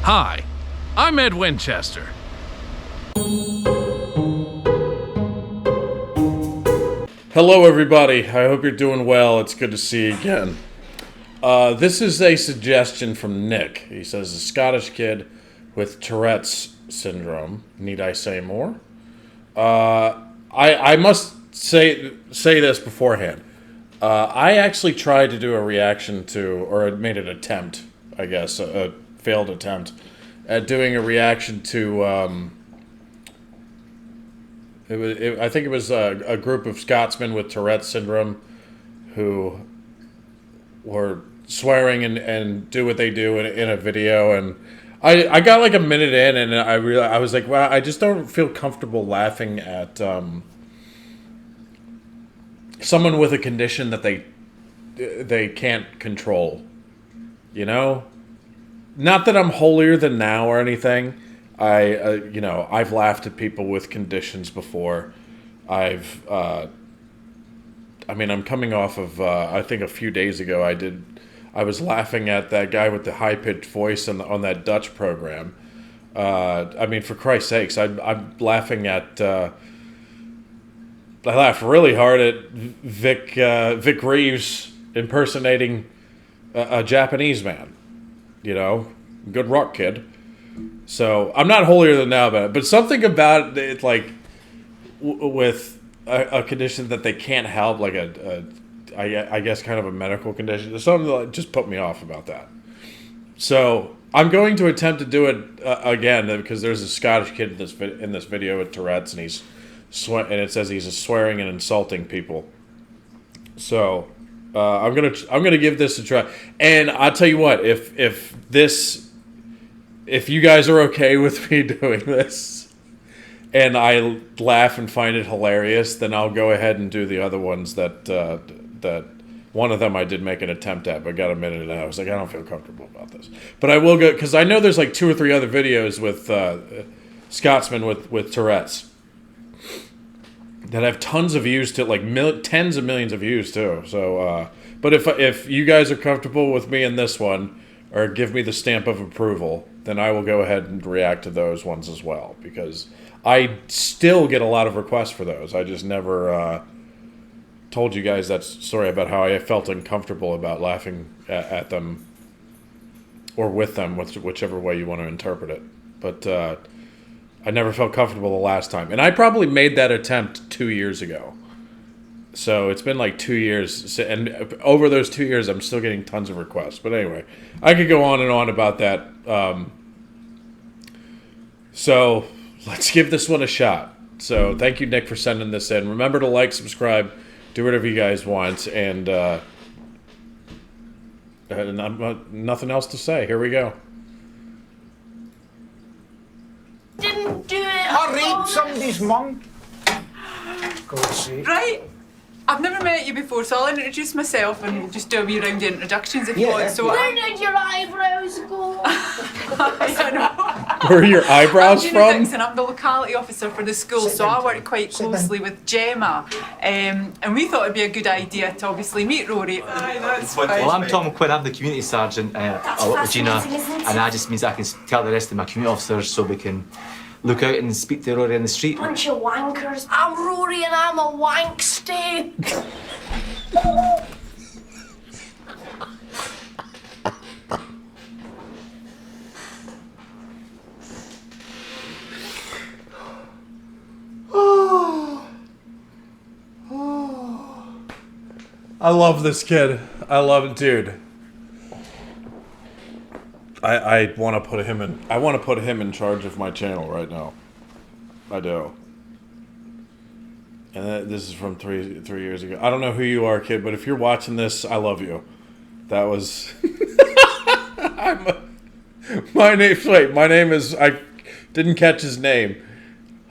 Hi, I'm Ed Winchester. Hello everybody, I hope you're doing well. It's good to see you again. This is a suggestion from Nick. He says, a Scottish kid with Tourette's syndrome. Need I say more? I must say this beforehand. I actually tried to do a reaction to, or made an attempt, I guess, a failed attempt, at doing a reaction to, I think it was a group of Scotsmen with Tourette's syndrome who were swearing and do what they do in a video, and I got like a minute in, and I was like, wow, I just don't feel comfortable laughing at someone with a condition that they can't control, you know? Not that I'm holier than thou or anything. I've laughed at people with conditions before. I'm coming off of, I think a few days ago I was laughing at that guy with the high-pitched voice on that Dutch program. For Christ's sakes, I'm laughing at, I laughed really hard at Vic Reeves impersonating a Japanese man. You know, good rock, kid. So I'm not holier than thou about it, but something about it, with a condition that they can't help, like I guess kind of a medical condition, there's something that just put me off about that. So I'm going to attempt to do it again, because there's a Scottish kid in this video with Tourette's, and and it says he's swearing and insulting people. So I'm gonna give this a try, and I'll tell you what, if you guys are okay with me doing this, and I laugh and find it hilarious, then I'll go ahead and do the other ones that one of them I did make an attempt at, but got a minute and I was like, I don't feel comfortable about this. But I will go, because I know there's like 2 or 3 other videos with Scotsmen with Tourette's that have tons of views, to like tens of millions of views too. So, but if you guys are comfortable with me in this one, or give me the stamp of approval, then I will go ahead and react to those ones as well, because I still get a lot of requests for those. I just never told you guys that story about how I felt uncomfortable about laughing at them or with them, whichever way you want to interpret it. But I never felt comfortable the last time. And I probably made that attempt 2 years ago. So it's been like 2 years. And over those 2 years, I'm still getting tons of requests. But anyway, I could go on and on about that. So let's give this one a shot. So thank you, Nick, for sending this in. Remember to like, subscribe, do whatever you guys want. And nothing else to say. Here we go. Didn't do it. I raped somebody's mum. God's sake. Right. I've never met you before, so I'll introduce myself and just do a wee round of introductions if you want. So Where did your eyebrows go? I know. Where are your eyebrows I'm from? Dixon. I'm the locality officer for the school, so I work quite closely with Gemma. And we thought it'd be a good idea to obviously meet Rory. Aye, that's fine. Well, I'm Tom Quinn, I'm the community sergeant. I work with Gina, and that just means I can tell the rest of my community officers so we can look out and speak to Rory in the street. Bunch of wankers. I'm Rory and I'm a wank steak. I love this kid. I love it, dude. I want to put him in. I want to put him in charge of my channel right now. I do. And this is from three years ago. I don't know who you are, kid, but if you're watching this, I love you. That was. My name. Wait, my name is. I didn't catch his name.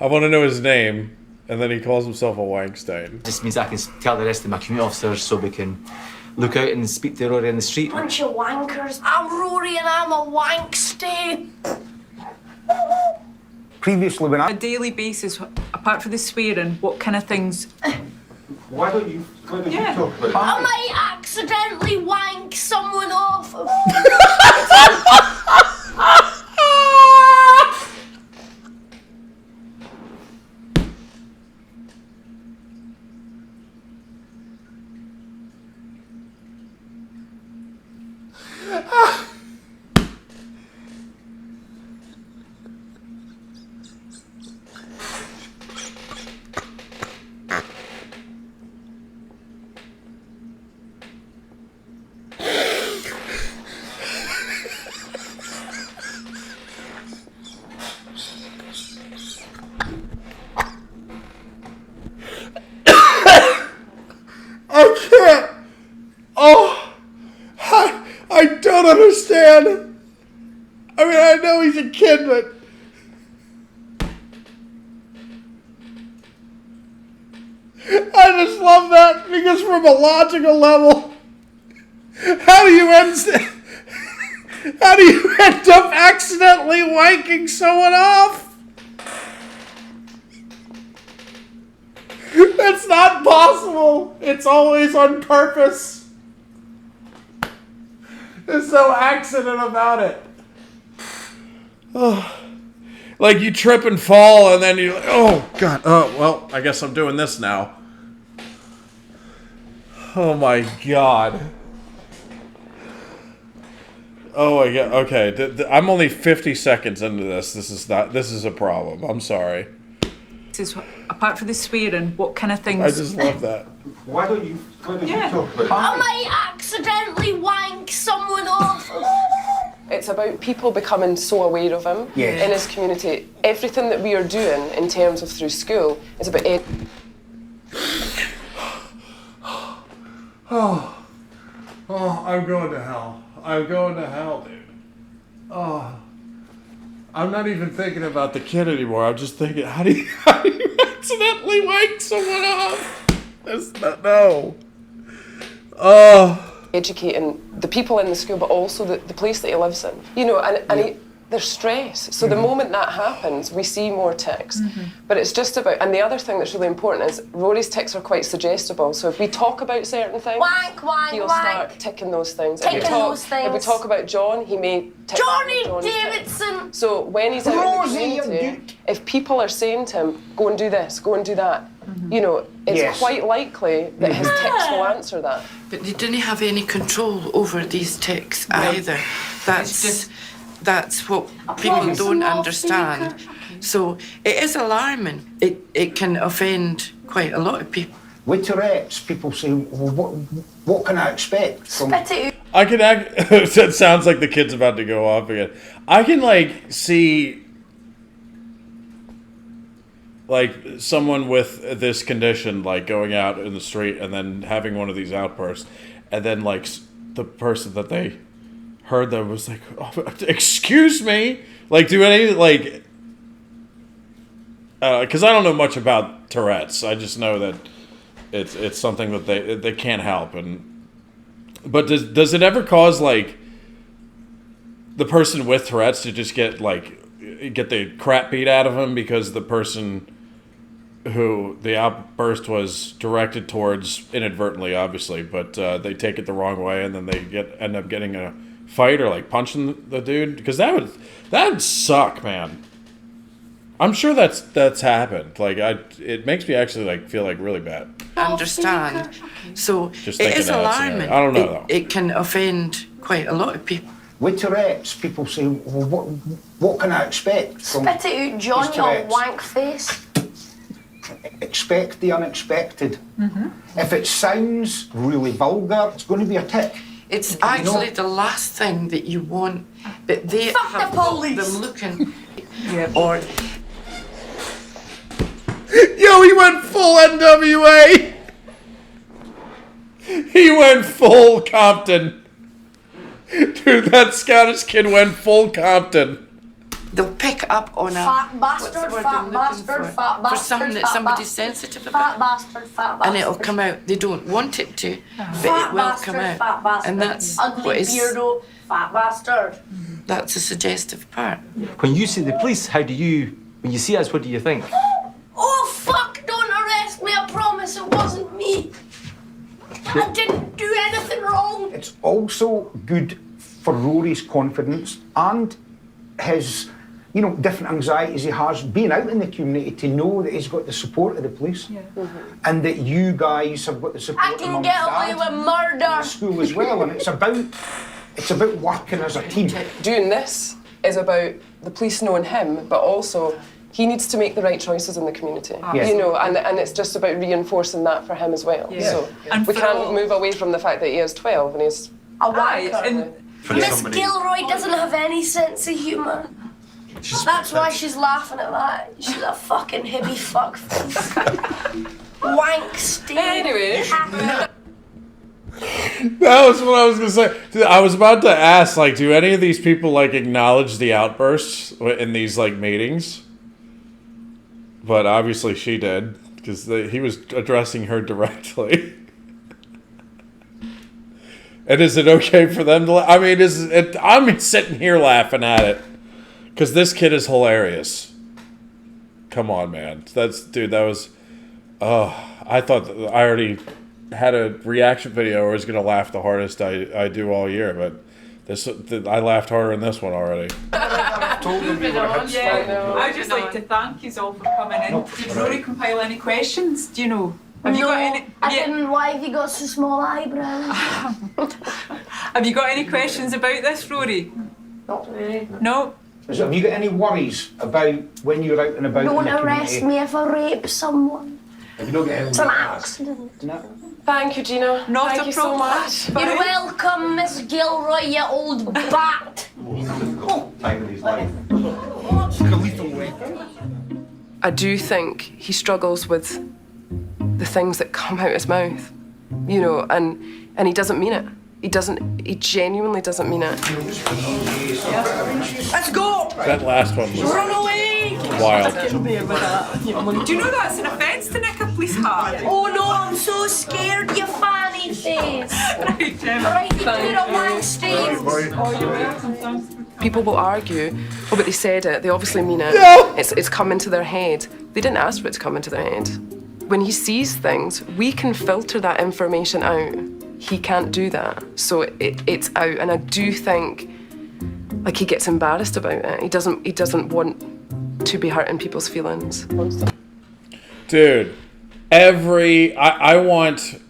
I want to know his name, and then he calls himself a Wankstein. Just means I can tell the rest of my community officers so we can look out and speak to Rory in the street. Bunch of wankers. I'm Rory and I'm a wank steak. Previously, when On a daily basis, apart from the swearing, what kind of things? Why don't you Yeah. talk about I might accidentally wank someone off. I mean, I know he's a kid, but I just love that because from a logical level, how do you end up accidentally wanking someone off? That's not possible. It's always on purpose. There's no accident about it. Oh. Like you trip and fall and then you're like, oh God, oh, well, I guess I'm doing this now. Oh my God. Oh my God, okay. I'm only 50 seconds into this. This is a problem. I'm sorry. This is apart from the swearing, what kind of things? I just love that. Why don't you talk about I might accidentally wank someone off. It's about people becoming so aware of him in his community. Everything that we are doing in terms of through school is about I'm going to hell. I'm going to hell, dude. Oh. I'm not even thinking about the kid anymore. I'm just thinking, how do you accidentally wank someone off? That's not, no. Oh. educating the people in the school, but also the place that he lives in. You know, and there's stress. So the moment that happens, we see more tics. But it's just about, and the other thing that's really important is Rory's tics are quite suggestible. So if we talk about certain things, Wank, wank, he'll wank. start ticking those things. Ticking those If things. we talk about John, he may tick Johnny John's tick. Davidson. So when he's out in the Rosie, you community, if people are saying to him, go and do this, go and do that, you know, it's quite likely that his tics will answer that. But they didn't have any control over these tics either. That's what people don't understand. So it is alarming. It can offend quite a lot of people. with Tourette's, people say, well, what can I expect from... I can it sounds like the kid's about to go off again. I can like see like someone with this condition like going out in the street and then having one of these outbursts, and then like the person that they heard them was like, oh, excuse me, like do any like because I don't know much about Tourette's. I just know that it's something that they can't help. But does it ever cause like the person with Tourette's to just get the crap beat out of him because the person who the outburst was directed towards inadvertently, obviously, but they take it the wrong way and then they end up getting a fight or like punching the dude? Because that would suck, man. I'm sure that's happened. Like it makes me actually like feel like really bad. Understand. So Just it thinking is of that alarming. scenario. I don't know, though. It can offend quite a lot of people. With Tourette's, people say, well, what can I expect from... Spit it out, John, his you Tourette's? wank face. Expect the unexpected. If it sounds really vulgar, it's going to be a tic. It's actually the last thing that you want, but they Fuck have the got police. them looking. Or Yo, he went full NWA. He went full Compton. Dude, that Scottish kid went full Compton. they'll pick up on a Fat bastard, what's the word fat I'm looking bastard, fat bastard, for something that fat somebody's bastard. sensitive Fat about, bastard, fat bastard. and it'll come out. They don't want it to, but Fat it will bastard, come out, fat bastard. and that's Ugly what is beardo, fat bastard. that's the suggestive part. When you see the police, when you see us, what do you think? Oh fuck, don't arrest me, I promise it wasn't me. I didn't do anything wrong. It's also good for Rory's confidence and his, different anxieties he has being out in the community to know that he's got the support of the police and that you guys have got the support I of can Mum get and away Dad with murder. at school as well, and it's about working as a team. Doing this is about the police knowing him, but also he needs to make the right choices in the community. Yes. And it's just about reinforcing that for him as well. Yeah. So And we for can't all- move away from the fact that he is 12 and he's A Aye, wanker. and Miss Gilroy doesn't have any sense of humour. That's why she's laughing at that. She's a fucking hippie fuckface. Wank stain. Anyway. That was what I was gonna say. Dude, I was about to ask, like, do any of these people like acknowledge the outbursts in these like meetings? But obviously she did, because he was addressing her directly. And is it okay for them to? I mean, I'm sitting here laughing at it because this kid is hilarious. Come on, man. That was. Oh, I thought I already had a reaction video where I was gonna laugh the hardest I do all year, but I laughed harder in this one already. I'd just like to thank you all for coming in. Did Rory compile any questions? Do you know? Have you got any? I didn't. Why have you got so small eyebrows? Have you got any questions about this, Rory? Not really. No. So have you got any worries about when you're out and about in Don't the arrest community? me if I rape someone. Have you not got any It's an accident. No. Thank you, Gina. Not Thank a you so problem. much. You're welcome, Miss Gilroy, you old bat. I do think he struggles with the things that come out his mouth, you know, and he doesn't mean it. He genuinely doesn't mean it. Let's go! That last one was Run away! wild. Do you know that's an offence to nick a police hat? Oh no, I'm so scared, you fanny face. Right, Gemma. Right, you put it on my stream. Oh, you're welcome. People will argue, oh, but they said it. They obviously mean it. No. It's come into their head. They didn't ask for it to come into their head. When he sees things, we can filter that information out. He can't do that, so it's out. And I do think, like, he gets embarrassed about it. He doesn't want to be hurting people's feelings. Dude, I want.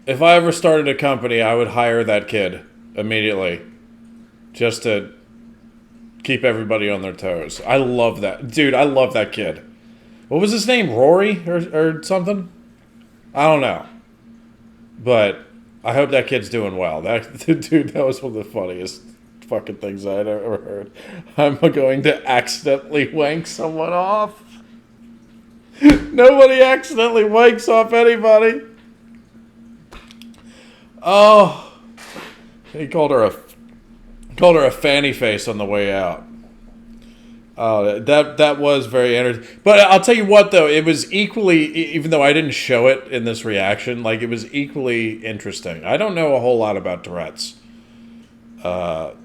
If I ever started a company, I would hire that kid immediately, just to keep everybody on their toes. I love that, dude. I love that kid. What was his name? Rory or something? I don't know, but I hope that kid's doing well. Dude, that was one of the funniest fucking things I'd ever heard. I'm going to accidentally wank someone off. Nobody accidentally wanks off anybody. Oh, he called her a fanny face on the way out. Oh, that was very entertaining. But I'll tell you what, though, it was equally, even though I didn't show it in this reaction, like, it was equally interesting. I don't know a whole lot about Tourette's. So.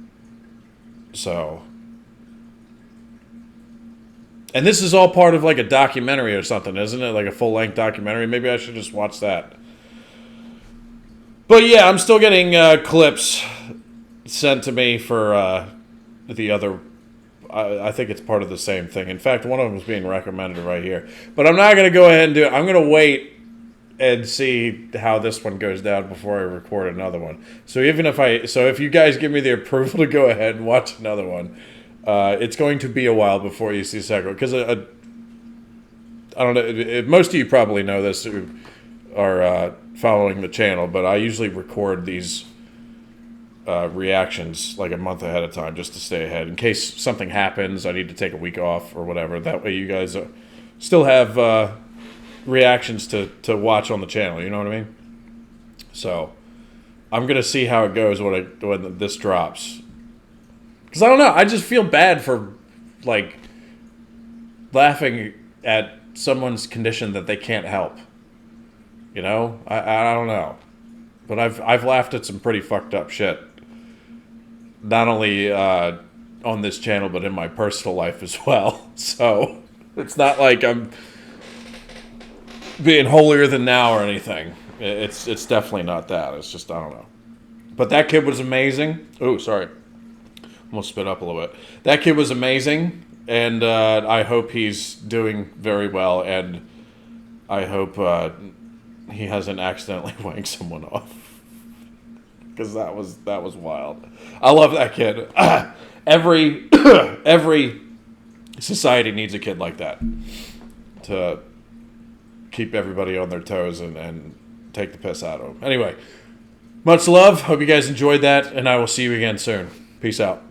And this is all part of, like, a documentary or something, isn't it? Like a full-length documentary. Maybe I should just watch that. But yeah, I'm still getting clips sent to me for the other. I think it's part of the same thing. In fact, one of them is being recommended right here. But I'm not going to go ahead and do it. I'm going to wait and see how this one goes down before I record another one. So if you guys give me the approval to go ahead and watch another one, it's going to be a while before you see the second one. Because I don't know. Most of you probably know this who are following the channel, but I usually record these reactions like a month ahead of time just to stay ahead in case something happens. I need to take a week off or whatever. That way you guys still have reactions to watch on the channel. You know what I mean? So I'm gonna see how it goes when this drops. Because I don't know. I just feel bad for like laughing at someone's condition that they can't help. You know? I don't know. But I've laughed at some pretty fucked up shit. Not only on this channel, but in my personal life as well. So it's not like I'm being holier than thou or anything. It's definitely not that. It's just, I don't know. But that kid was amazing. Oh, sorry. Almost spit up a little bit. That kid was amazing, and I hope he's doing very well, and I hope he hasn't accidentally wanked someone off. Because that was wild. I love that kid. Every society needs a kid like that to keep everybody on their toes and take the piss out of them. Anyway, much love. Hope you guys enjoyed that, and I will see you again soon. Peace out.